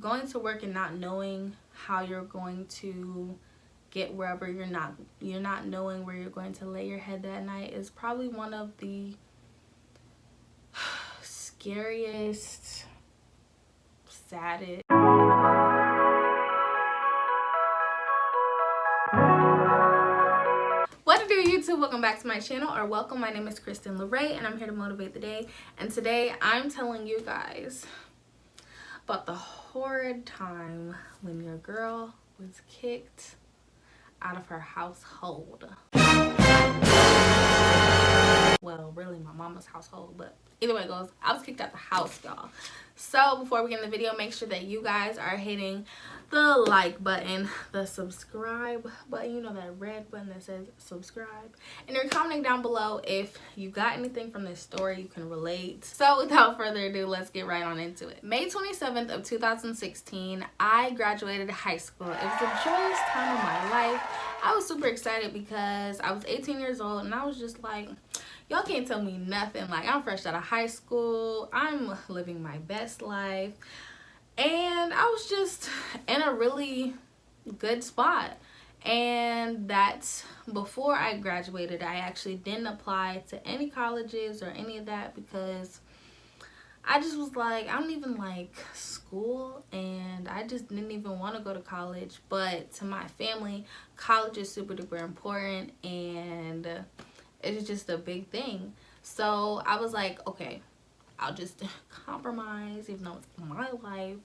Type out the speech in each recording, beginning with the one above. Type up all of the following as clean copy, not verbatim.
going to work and not knowing how you're going to get wherever you're not knowing where you're going to lay your head that night is probably one of the scariest, saddest. What to do, YouTube? Welcome back to my channel, or welcome. My name is Kristen LeRae, and I'm here to motivate the day. And today I'm telling you guys about the horrid time when your girl was kicked out of her household. Well, really my mama's household, but either way it goes, I was kicked out the house, y'all. So before we get in the video, make sure that you guys are hitting the like button, the subscribe button, you know, that red button that says subscribe, and you're commenting down below if you got anything from this story you can relate. So without further ado, let's get right on into it. May 27th of 2016, I graduated high school. It was a joyous time of my life. I was super excited because I was 18 years old and I was just like, y'all can't tell me nothing. Like, I'm fresh out of high school. I'm living my best life. And I was just in a really good spot. And that's before I graduated. I actually didn't apply to any colleges or any of that because I just was like, I don't even like school, and I just didn't even want to go to college. But to my family, college is super duper important, and it's just a big thing. So I was like, okay, I'll just compromise, even though it's my life.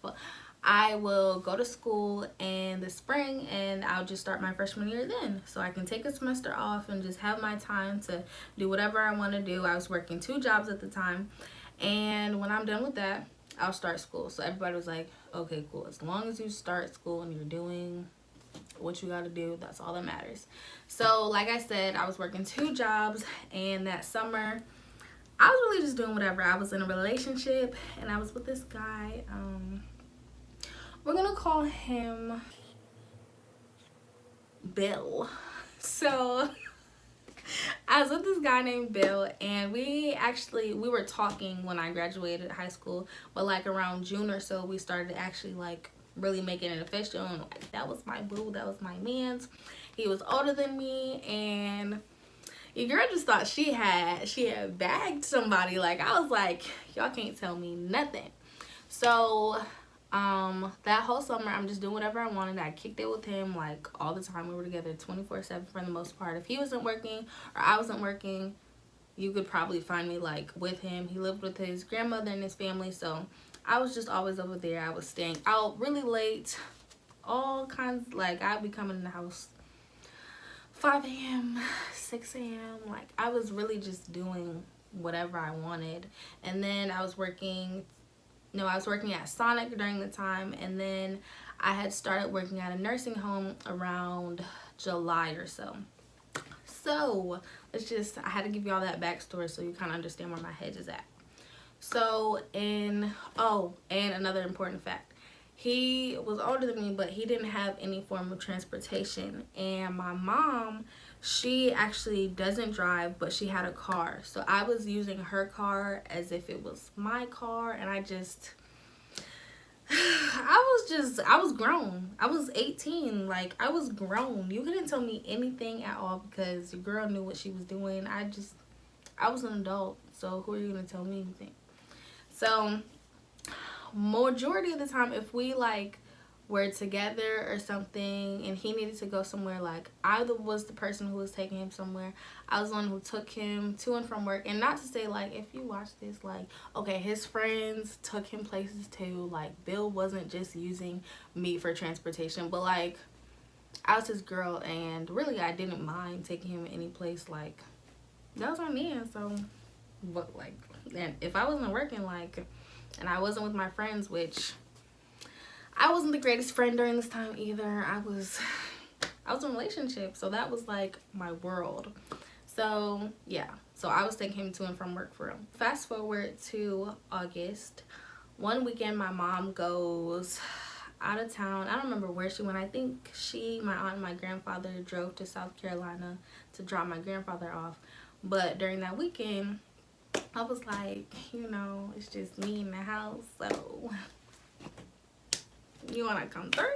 I will go to school in the spring, and I'll just start my freshman year then, so I can take a semester off and just have my time to do whatever I want to do. I was working 2 jobs at the time, and when I'm done with that, I'll start school. So everybody was like, okay, cool, as long as you start school and you're doing what you got to do, that's all that matters. So like I said, I was working 2 jobs, and that summer I was really just doing whatever. I was in a relationship, and I was with this guy. We're gonna call him Bill. So I was with this guy named Bill, and we were talking when I graduated high school, but like around June or so, we started actually like really making it official, and like, that was my boo, that was my man's. He was older than me, and your girl just thought she had bagged somebody. Like, I was like, y'all can't tell me nothing. So that whole summer, I'm just doing whatever I wanted. I kicked it with him like all the time. We were together 24/7 for the most part. If he wasn't working or I wasn't working, you could probably find me like with him. He lived with his grandmother and his family, so I was just always over there. I was staying out really late, all kinds. Like, I'd be coming in the house 5 a.m., 6 a.m. Like, I was really just doing whatever I wanted. And then I was working at Sonic during the time, and then I had started working at a nursing home around July or so. So I had to give y'all that backstory so you kind of understand where my head is at. So, and another important fact, he was older than me, but he didn't have any form of transportation. And my mom, she actually doesn't drive, but she had a car. So I was using her car as if it was my car, and I was grown. I was 18. Like, I was grown. You couldn't tell me anything at all because your girl knew what she was doing. I was an adult. So who are you going to tell me anything? So majority of the time, if we like were together or something and he needed to go somewhere, like, I was the person who was taking him somewhere. I was the one who took him to and from work. And not to say, like, if you watch this, like, okay, his friends took him places too. Like, Bill wasn't just using me for transportation, but like, I was his girl, and really I didn't mind taking him any place. Like, that was my man. So, but like, and if I wasn't working, like, and I wasn't with my friends, which I wasn't the greatest friend during this time either. I was in a relationship, so that was like my world. So yeah, so I was taking him to and from work for him. Fast forward to August. One weekend, my mom goes out of town. I don't remember where she went. I think my aunt and my grandfather drove to South Carolina to drop my grandfather off. But during that weekend, I was like, you know, it's just me in the house, so You want to come through?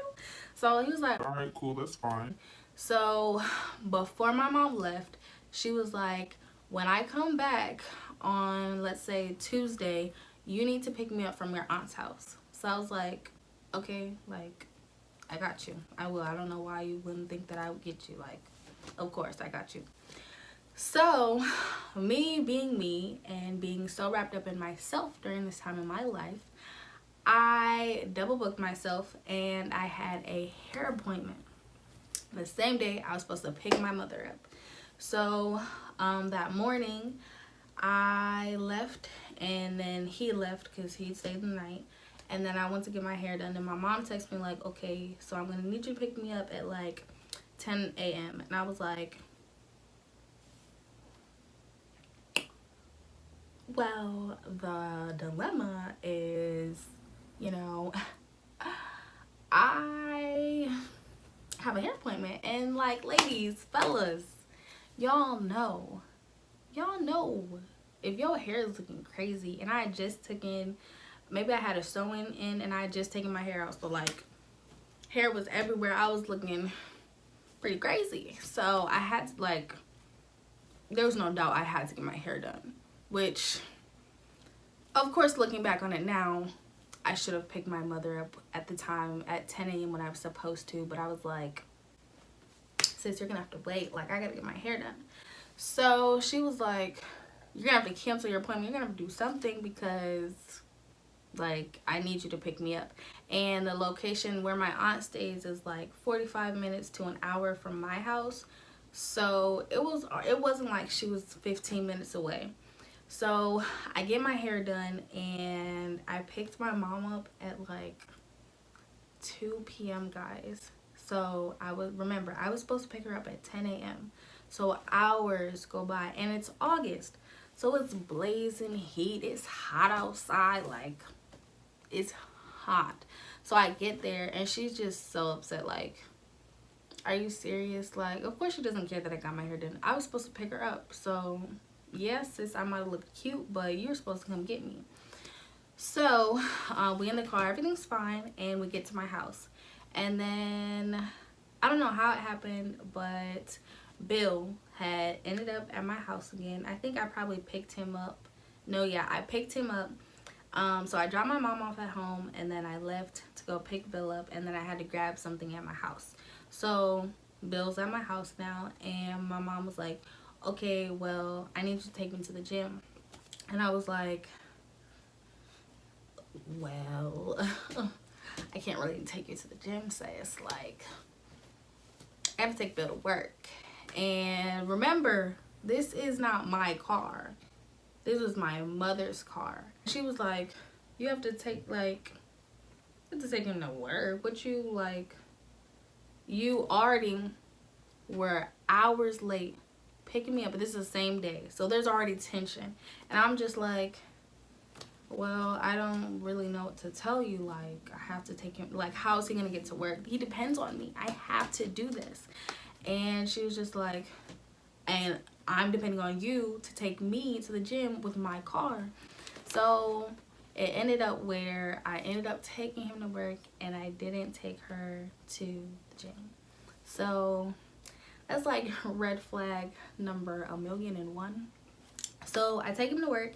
So he was like, all right, cool, that's fine. So before my mom left, she was like, when I come back on, let's say, Tuesday, you need to pick me up from your aunt's house. So I was like, okay, like, I got you. I will. I don't know why you wouldn't think that I would get you. Like, of course, I got you. So, me being me and being so wrapped up in myself during this time in my life, I double booked myself and I had a hair appointment the same day I was supposed to pick my mother up. So that morning I left and then he left because he stayed the night. And then I went to get my hair done and my mom texted me like, okay, so I'm going to need you to pick me up at like 10 a.m. And I was like, well, the dilemma is, you know, I have a hair appointment. And like, ladies, fellas, y'all know if your hair is looking crazy and I just took in, maybe I had a sew-in in and I just taken my hair out, so like hair was everywhere, I was looking pretty crazy. So I had to, like, there was no doubt I had to get my hair done, which of course looking back on it now, I should have picked my mother up at the time at 10 a.m. when I was supposed to, but I was like, sis, you're gonna have to wait, like I gotta get my hair done. So she was like, you're gonna have to cancel your appointment, you're gonna have to do something because like I need you to pick me up. And the location where my aunt stays is like 45 minutes to an hour from my house, so it wasn't like she was 15 minutes away. So I get my hair done and I picked my mom up at like 2 p.m. guys. So I was supposed to pick her up at 10 a.m. So hours go by and it's August. So it's blazing heat. It's hot outside. Like, it's hot. So I get there and she's just so upset. Like, are you serious? Like, of course she doesn't care that I got my hair done. I was supposed to pick her up. So, yes, sis, I might have looked cute, but you're supposed to come get me. So, we in the car. Everything's fine. And we get to my house. And then, I don't know how it happened, but Bill had ended up at my house again. I think I probably picked him up. No, yeah, I picked him up. So I dropped my mom off at home and then I left to go pick Bill up and then I had to grab something at my house. So Bill's at my house now and my mom was like, okay, well, I need you to take me to the gym. And I was like, well, I can't really take you to the gym, sis. Like, I have to take Bill to work. And remember, this is not my car. This was my mother's car. She was like, you have to take, like, you have to take him to work. What you, like, you already were hours late picking me up, but this is the same day. So there's already tension. And I'm just like, well, I don't really know what to tell you. Like, I have to take him, like, how is he gonna get to work? He depends on me. I have to do this. And she was just like, and I'm depending on you to take me to the gym with my car. So it ended up where I ended up taking him to work and I didn't take her to the gym. So that's like red flag number 1,000,001. So I take him to work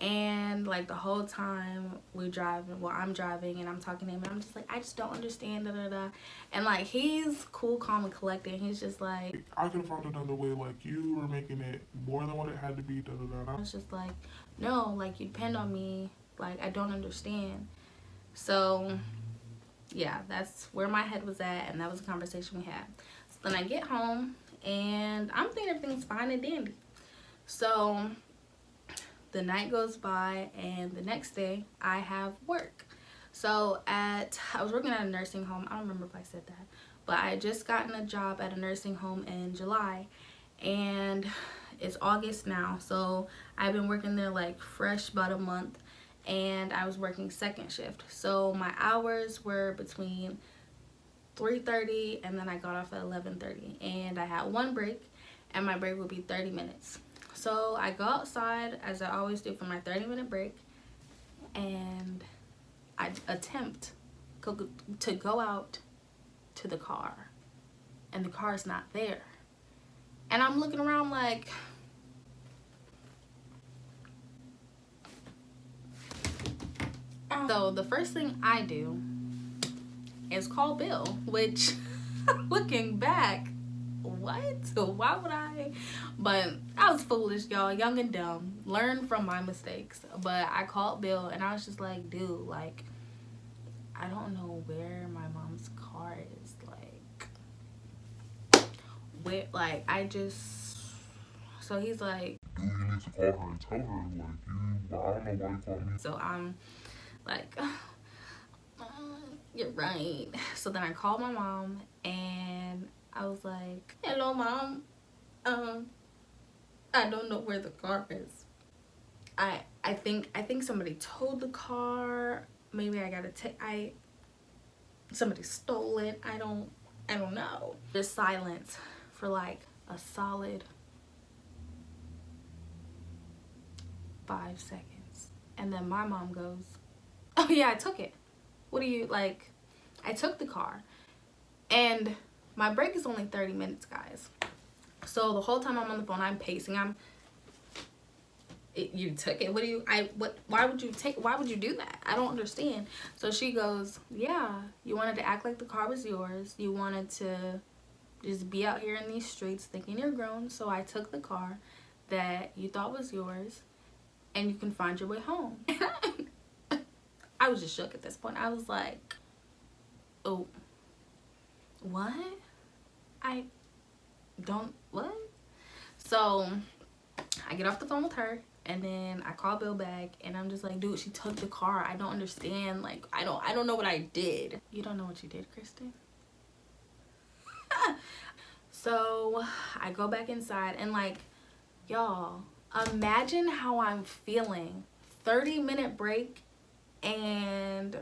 and like the whole time we driving, well, I'm driving and I'm talking to him and I'm just like, I just don't understand, da da da. And like, he's cool, calm, and collected. He's just like, I could have found another way, like you were making it more than what it had to be, da da da. I was just like, no, like you depend on me, like I don't understand. So yeah, that's where my head was at and that was the conversation we had. So then I get home and I'm thinking everything's fine and dandy. So the night goes by and the next day I have work. So I was working at a nursing home. I don't remember if I said that, but I had just gotten a job at a nursing home in July and it's August now. So I've been working there like fresh about a month and I was working second shift. So my hours were between 3:30 and then I got off at 11:30 and I had one break and my break would be 30 minutes. So I go outside as I always do for my 30-minute break and I attempt to go out to the car, and the car is not there. And I'm looking around like, so the first thing I do is call Bill, which looking back, what? Why would I? But I was foolish, y'all, young and dumb. Learn from my mistakes. But I called Bill and I was just like, dude, like, I don't know where my mom's car is. Like, where, like, I just, so he's like, dude, you need to call her and tell her, like, I don't know why you called me. So I'm like, you're right. So then I called my mom and I was like, hello, Mom. I don't know where the car is. I think somebody towed the car. Maybe I gotta somebody stole it. I don't know. Just silence for like a solid 5 seconds. And then my mom goes, oh yeah, I took it. What do you, like, I took the car. And my break is only 30 minutes, guys. So the whole time I'm on the phone, I'm pacing. You took it. Why would you do that? I don't understand. So she goes, yeah, you wanted to act like the car was yours. You wanted to just be out here in these streets thinking you're grown. So I took the car that you thought was yours and you can find your way home. I was just shook at this point. I was like, oh, what? What? So I get off the phone with her and then I call Bill back and I'm just like, dude, she took the car. I don't understand. Like, I don't know what I did. You don't know what you did, Kristen? So I go back inside and, like, y'all, imagine how I'm feeling. 30-minute break and,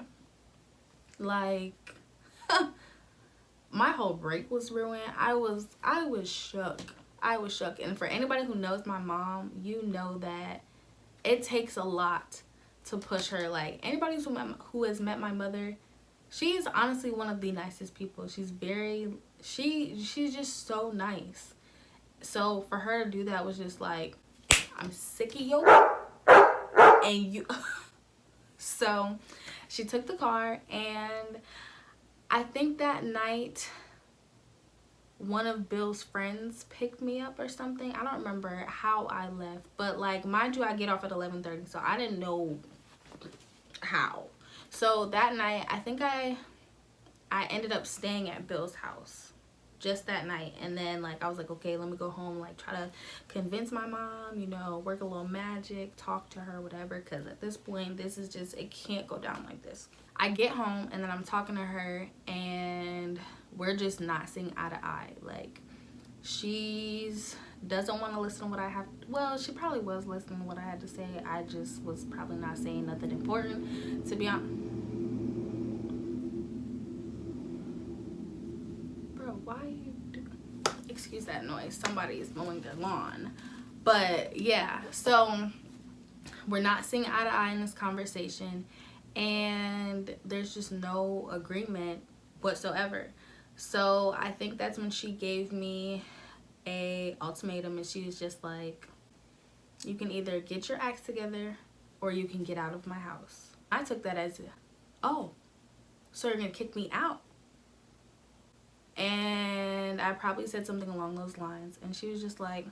like, my whole break was ruined. I was shook. I was shook. And for anybody who knows my mom, you know that it takes a lot to push her. Like, anybody who has met my mother, she's honestly one of the nicest people. She's she's just so nice. So for her to do that was just like, I'm sick of you and you. So she took the car, and I think that night one of Bill's friends picked me up or something. I don't remember how I left, but, like, mind you, I get off at 11:30, so I didn't know how. So that night, I think I ended up staying at Bill's house just that night. And then, like, I was like, okay, let me go home, like, try to convince my mom, you know, work a little magic, talk to her, whatever, because at this point, this is just, it can't go down like this. I get home and then I'm talking to her and we're just not seeing eye to eye. Like, she's doesn't want to listen to what I have. Well, she probably was listening to what I had to say. I just was probably not saying nothing important, to be honest. Bro, why are you excuse that noise? Somebody is mowing their lawn. But yeah, so we're not seeing eye to eye in this conversation, and there's just no agreement whatsoever. So I think that's when she gave me a ultimatum, and she was just like, you can either get your acts together or you can get out of my house. I took that as, oh, so you're gonna kick me out? And I probably said something along those lines, and she was just like,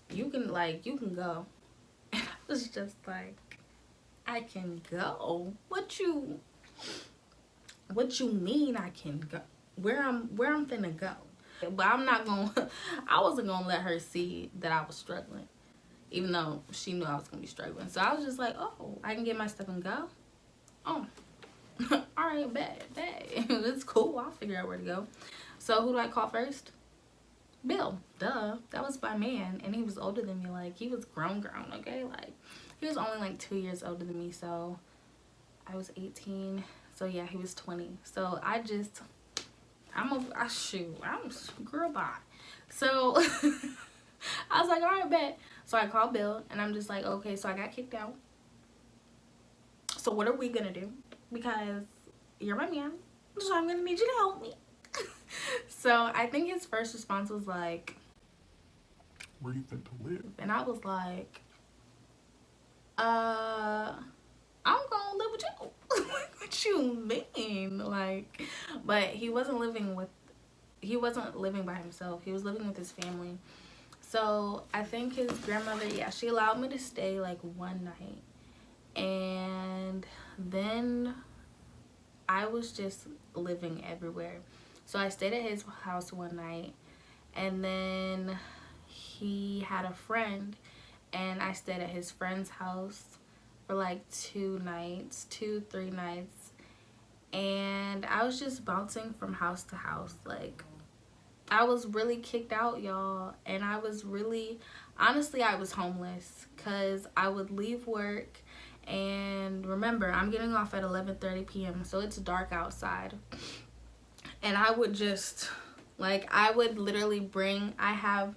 you can go. And I was just like, I can go? What you mean I can go? Where I'm finna go? But I wasn't gonna let her see that I was struggling, even though she knew I was gonna be struggling. So I was just like, oh, I can get my stuff and go? Oh, all right, bet. It's cool, I'll figure out where to go. So who do I call first? Bill, duh. That was my man, and he was older than me. Like, he was grown, okay? Like, he was only like 2 years older than me, so I was 18. So yeah, he was 20. So girl, bye. So I was like, all right, bet. So I called Bill, and I'm just like, okay, so I got kicked out. So what are we gonna do? Because you're my man, so I'm gonna need you to help me. So I think his first response was like, where you think to live? and I was like, I'm gonna live with you. What you mean? Like, but he wasn't living by himself. He was living with his family. So I think his grandmother, yeah, she allowed me to stay like one night. And then I was just living everywhere. So I stayed at his house one night, and then he had a friend, and I stayed at his friend's house for like 3 nights. And I was just bouncing from house to house. Like, I was really kicked out, y'all. And I was really, honestly, I was homeless, because I would leave work. And remember, I'm getting off at 11:30 p.m. so it's dark outside. And I would just, like, I would literally I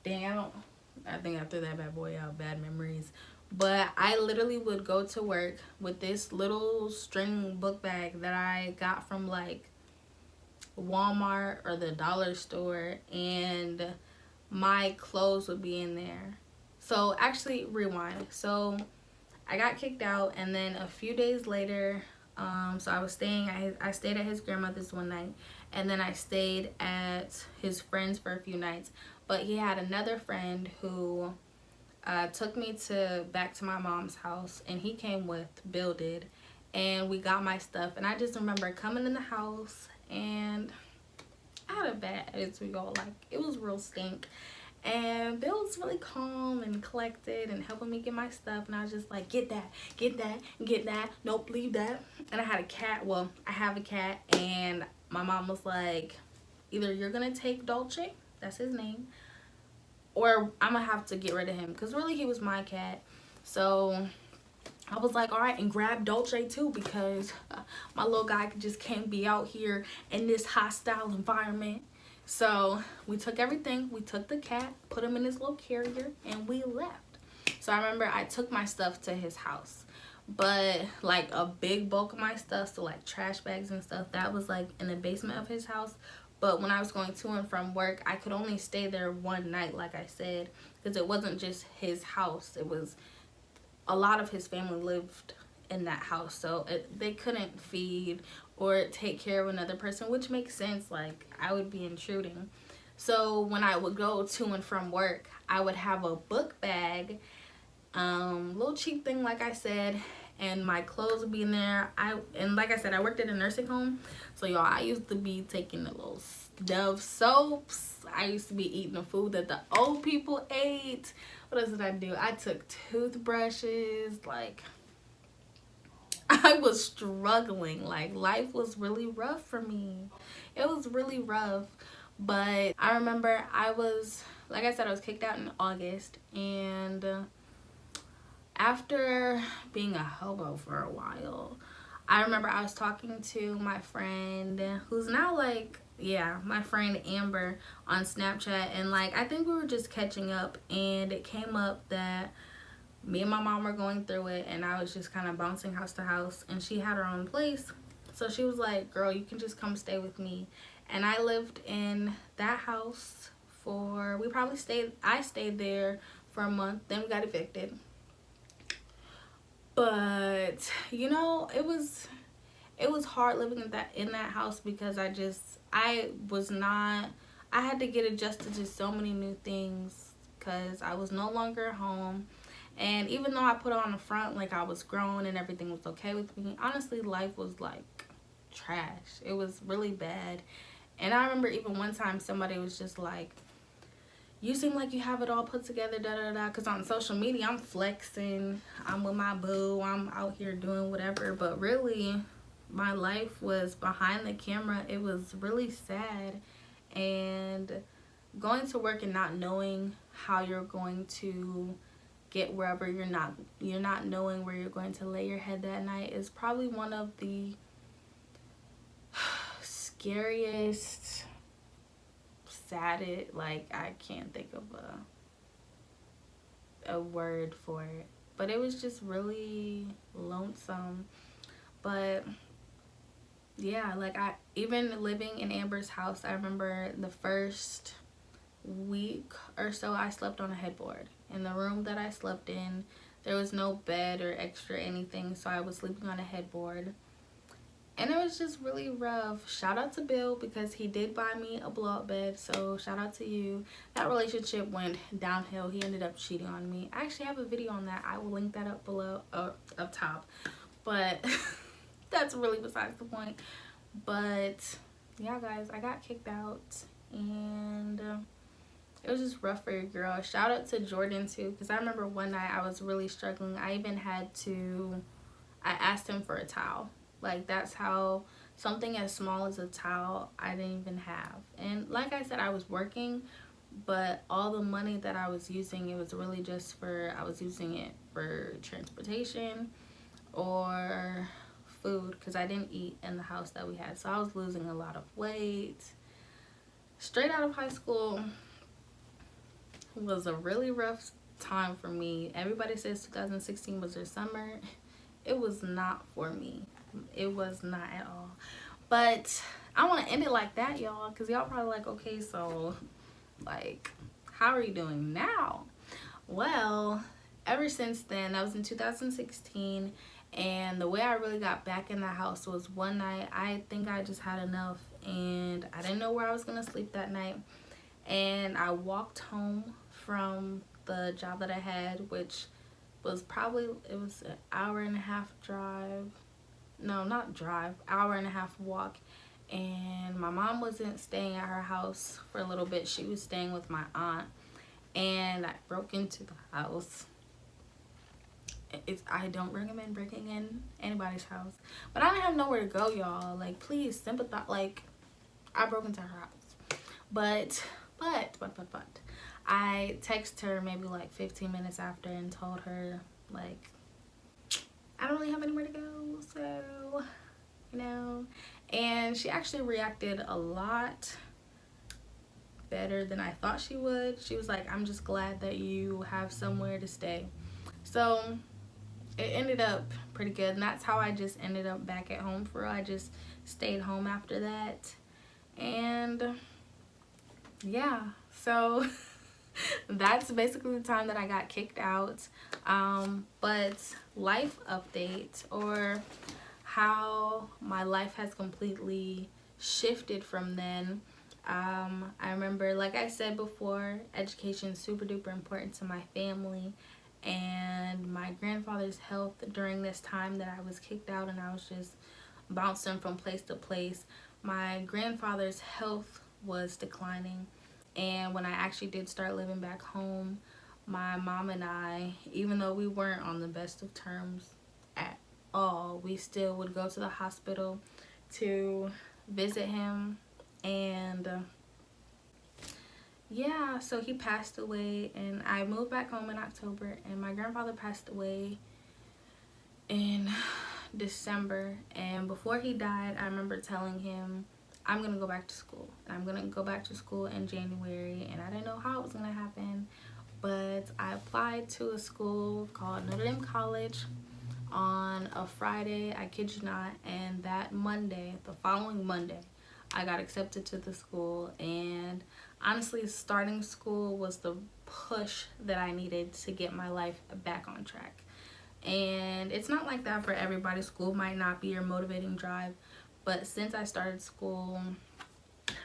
think I threw that bad boy out, bad memories. But I literally would go to work with this little string book bag that I got from like Walmart or the dollar store, and my clothes would be in there. So actually, rewind. So I got kicked out, and then a few days later, so I stayed at his grandmother's one night, and then I stayed at his friend's for a few nights. But he had another friend who took me back to my mom's house, and he came with Bill did, and we got my stuff. And I just remember coming in the house, and I had a bad attitude, y'all. Like, it was real stink. And Bill was really calm and collected and helping me get my stuff. And I was just like, get that, get that, get that. Nope, leave that. And I had a cat. Well, I have a cat. And my mom was like, either you're going to take Dolce, that's his name, or I'm going to have to get rid of him. Because really, he was my cat. So I was like, all right, and grab Dolce too, because my little guy just can't be out here in this hostile environment. So we took everything. We took the cat, put him in his little carrier, and we left. So I remember I took my stuff to his house. But like a big bulk of my stuff, so like trash bags and stuff, that was like in the basement of his house. But when I was going to and from work, I could only stay there one night, like I said, because it wasn't just his house. It was a lot of his family lived in that house. So they couldn't feed or take care of another person, which makes sense. Like, I would be intruding. So when I would go to and from work, I would have a book bag, little cheap thing, like I said, and my clothes would be in there. And like I said, I worked at a nursing home, so y'all, I used to be taking the little Dove soaps. I used to be eating the food that the old people ate. What else did I do? I took toothbrushes. Like, I was struggling. Like, life was really rough for me. It was really rough. But I remember like I said, I was kicked out in August. And after being a hobo for a while, I remember I was talking to my friend, who's now like, yeah, my friend Amber, on Snapchat. And like, I think we were just catching up, and it came up that me and my mom were going through it, and I was just kind of bouncing house to house, and she had her own place. So she was like, girl, you can just come stay with me. And I lived in that house I stayed there for a month. Then we got evicted. But you know, it was hard living in that house, because I had to get adjusted to so many new things, because I was no longer home. And even though I put on the front like I was grown and everything was okay with me, honestly, life was like trash. It was really bad. And I remember even one time somebody was just like, you seem like you have it all put together, da da da. Because on social media, I'm flexing, I'm with my boo, I'm out here doing whatever. But really, my life was behind the camera. It was really sad. And going to work and not knowing how you're going to get wherever, you're not knowing where you're going to lay your head that night, is probably one of the scariest, saddest, like, I can't think of a word for it, but it was just really lonesome. But yeah, like I even living in Amber's house, I remember the first week or so I slept on a headboard. In the room that I slept in, there was no bed or extra anything, so I was sleeping on a headboard. And it was just really rough. Shout out to Bill because he did buy me a blow up bed. So shout out to you. That relationship went downhill. He ended up cheating on me. I actually have a video on that. I will link that up below, up top. But that's really besides the point. But yeah, guys, I got kicked out, and it was just rough for your girl. Shout out to Jordan too, because I remember one night I was really struggling. I asked him for a towel. Like, that's how, something as small as a towel I didn't even have. And like I said, I was working, but all the money that I was using, it was really just for, I was using it for transportation or food, because I didn't eat in the house that we had. So I was losing a lot of weight. Straight out of high school was a really rough time for me. Everybody says 2016 was their summer. It was not for me. It was not at all. But I want to end it like that, y'all, because y'all probably like, okay, so like, how are you doing now? Well, ever since then, that was in 2016, and the way I really got back in the house was one night. I think I just had enough, and I didn't know where I was gonna sleep that night, and I walked home from the job that I had, which was probably, it was an hour and a half drive. No, not drive, hour and a half walk. And my mom wasn't staying at her house for a little bit. She was staying with my aunt, and I broke into the house. I don't recommend breaking in anybody's house, but I didn't have nowhere to go, y'all. Like, please sympathize. Like, I broke into her house, but I texted her maybe like 15 minutes after and told her, like, I don't really have anywhere to go, so, you know. And she actually reacted a lot better than I thought she would. She was like, I'm just glad that you have somewhere to stay. So it ended up pretty good, and that's how I just ended up back at home for real. I just stayed home after that, and yeah, so that's basically the time that I got kicked out. But life update, or how my life has completely shifted from then. I remember, like I said before, education is super duper important to my family, and my grandfather's health during this time that I was kicked out and I was just bouncing from place to place. My grandfather's health was declining, and when I actually did start living back home, my mom and I, even though we weren't on the best of terms at all, we still would go to the hospital to visit him. And yeah, so he passed away, and I moved back home in October, and my grandfather passed away in December. And before he died, I remember telling him, I'm gonna go back to school. I'm gonna go back to school in January, and I didn't know how it was gonna happen, but I applied to a school called Notre Dame College on a Friday, I kid you not, and that Monday, the following Monday, I got accepted to the school. And honestly, starting school was the push that I needed to get my life back on track. And it's not like that for everybody. School might not be your motivating drive, but since I started school,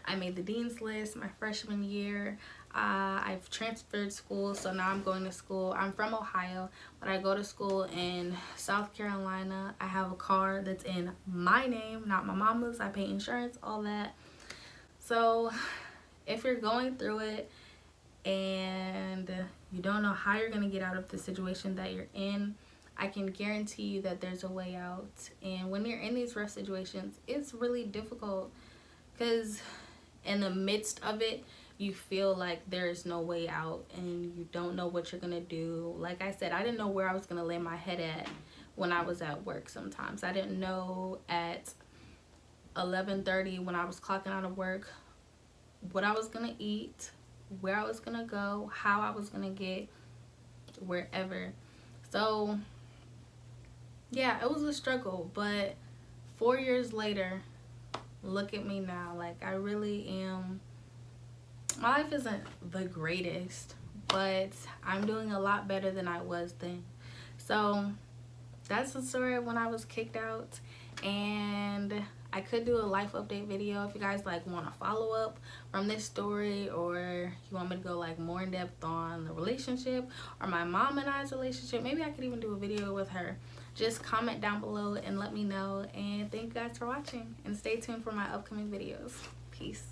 I made the dean's list my freshman year. I've transferred schools, so now I'm going to school. I'm from Ohio, but I go to school in South Carolina. I have a car that's in my name, not my mama's. I pay insurance, all that. So if you're going through it and you don't know how you're going to get out of the situation that you're in, I can guarantee you that there's a way out. And when you're in these rough situations, it's really difficult, because in the midst of it, you feel like there is no way out and you don't know what you're gonna do. Like I said, I didn't know where I was gonna lay my head at when I was at work. Sometimes I didn't know at 11:30 when I was clocking out of work what I was gonna eat, where I was gonna go, how I was gonna get wherever. So yeah, it was a struggle, but 4 years later, look at me now. Like, I really am, my life isn't the greatest, but I'm doing a lot better than I was then. So that's the story of when I was kicked out. And I could do a life update video if you guys like want to follow up from this story, or you want me to go like more in depth on the relationship or my mom and I's relationship. Maybe I could even do a video with her. Just comment down below and let me know. And thank you guys for watching, and stay tuned for my upcoming videos. Peace.